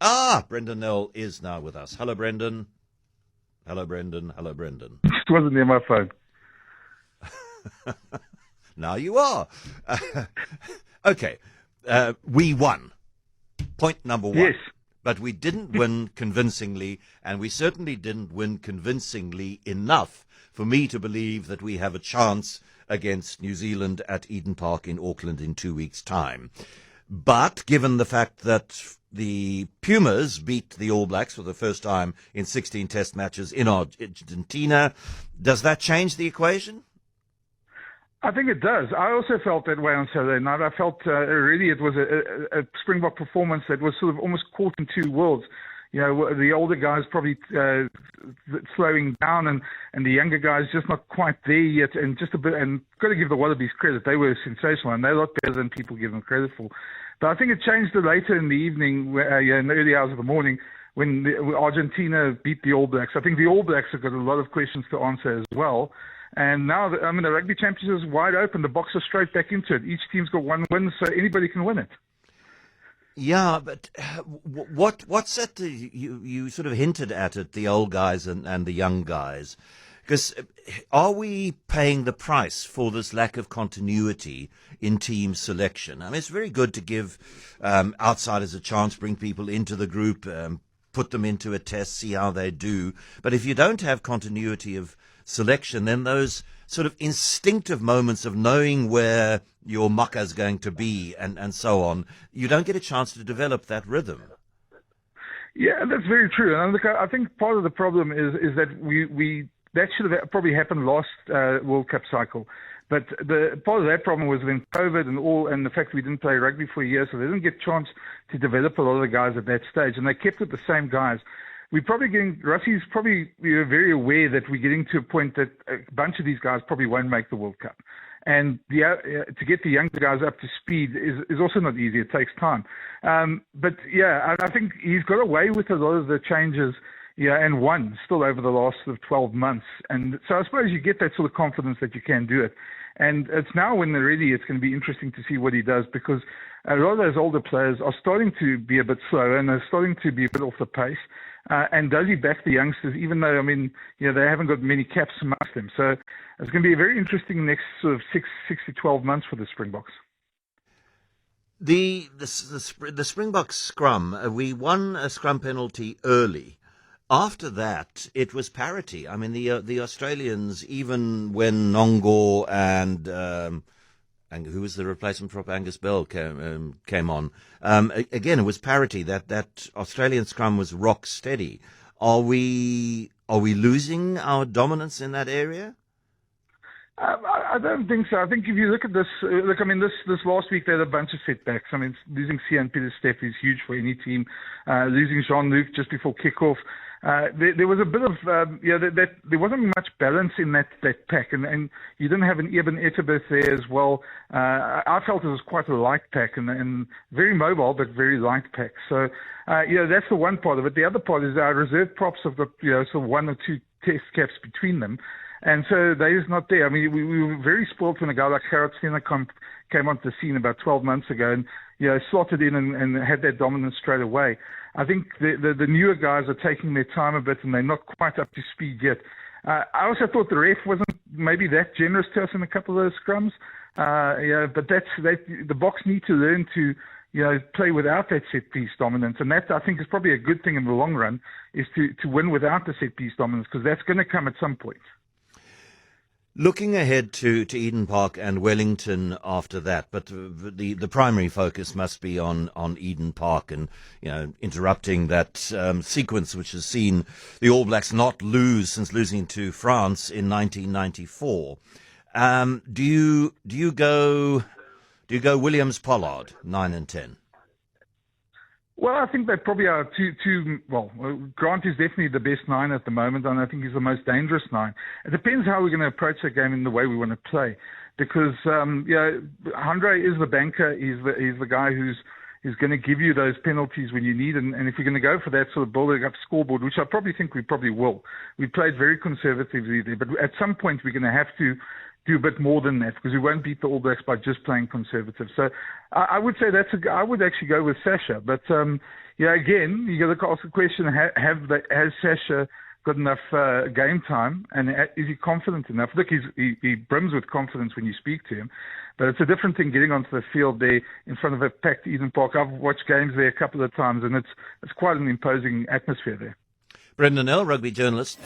Brenden Nel is now with us. Hello, Brenden. Hello, Brenden. Hello, Brenden. It wasn't near my phone. Now you are. Okay. We won. Point number one. Yes. But we didn't win convincingly, and we certainly didn't win convincingly enough for me to believe that we have a chance against New Zealand at Eden Park in Auckland in 2 weeks' time. But given the fact that the Pumas beat the All Blacks for the first time in 16 test matches in Argentina, does that change the equation? I think it does. I also felt that way on Saturday night. I felt really it was a Springbok performance that was sort of almost caught in two worlds. You know, the older guys probably slowing down, and the younger guys just not quite there yet, and just a bit. And got to give the Wallabies credit; they were sensational, and they're a lot better than people give them credit for. But I think it changed later in the evening, in the early hours of the morning, when Argentina beat the All Blacks. I think the All Blacks have got a lot of questions to answer as well. And now, the Rugby Championship is wide open. The Boks are straight back into it. Each team's got one win, so anybody can win it. Yeah, but what's that? You sort of hinted at it, the old guys and the young guys. Because are we paying the price for this lack of continuity in team selection? I mean, it's very good to give outsiders a chance, bring people into the group, put them into a test, see how they do. But if you don't have continuity of selection, then those sort of instinctive moments of knowing where your mucka is going to be and so on, you don't get a chance to develop that rhythm. Yeah, that's very true. And look, I think part of the problem is that we that should have probably happened last World Cup cycle. But the part of that problem was when COVID and the fact we didn't play rugby for a year, so they didn't get a chance to develop a lot of the guys at that stage, and they kept with the same guys. We're probably Russie's probably very aware that we're getting to a point that a bunch of these guys probably won't make the World Cup. And to get the younger guys up to speed is also not easy. It takes time. But yeah, I think he's got away with a lot of the changes, and won still over the last sort of 12 months. And so I suppose you get that sort of confidence that you can do it. And it's now when it's going to be interesting to see what he does, because a lot of those older players are starting to be a bit slower and they're starting to be a bit off the pace. And does he back the youngsters, even though, they haven't got many caps amongst them. So it's going to be a very interesting next sort of 6 to 12 months for the Springboks. The Springboks scrum, we won a scrum penalty early. After that, it was parity. I mean, the Australians, even when Nongor and who was the replacement for Angus Bell came on, again, it was parity. That Australian scrum was rock steady. Are we losing our dominance in that area? I don't think so. I think if you look at this, this last week they had a bunch of setbacks. Losing Cian Pieter-Steph is huge for any team. Losing Jean-Luc just before kickoff. There was a bit of, there wasn't much balance in that pack, and you didn't have an Eben Etterberg there as well. I felt it was quite a light pack and very mobile, but very light pack. So, that's the one part of it. The other part is our reserve props have got, sort of one or two test caps between them. And so they is not there. We were very spoiled when a guy like Gerard Steiner came onto the scene about 12 months ago and, slotted in and had that dominance straight away. I think the newer guys are taking their time a bit and they're not quite up to speed yet. I also thought the ref wasn't maybe that generous to us in a couple of those scrums. But the Boks need to learn to, play without that set-piece dominance. And that, I think, is probably a good thing in the long run, is to win without the set-piece dominance, because that's going to come at some point. Looking ahead to Eden Park and Wellington after that, but the primary focus must be on Eden Park and, interrupting that sequence which has seen the All Blacks not lose since losing to France in 1994. Do you go Williams-Pollard 9 and 10? Well, I think they probably are Grant is definitely the best 9 at the moment, and I think he's the most dangerous 9. It depends how we're going to approach the game in the way we want to play, because Andre is the banker. He's the guy who's going to give you those penalties when you need, and if you're going to go for that sort of building up scoreboard, which I probably think we probably will. We played very conservatively there, but at some point we're going to have to do a bit more than that, because we won't beat the All Blacks by just playing conservative. So I would say I would actually go with Sasha. But again, you got to ask the question: has Sasha got enough game time, and is he confident enough? Look, he brims with confidence when you speak to him, but it's a different thing getting onto the field there in front of a packed Eden Park. I've watched games there a couple of times, and it's quite an imposing atmosphere there. Brenden Nel, rugby journalist.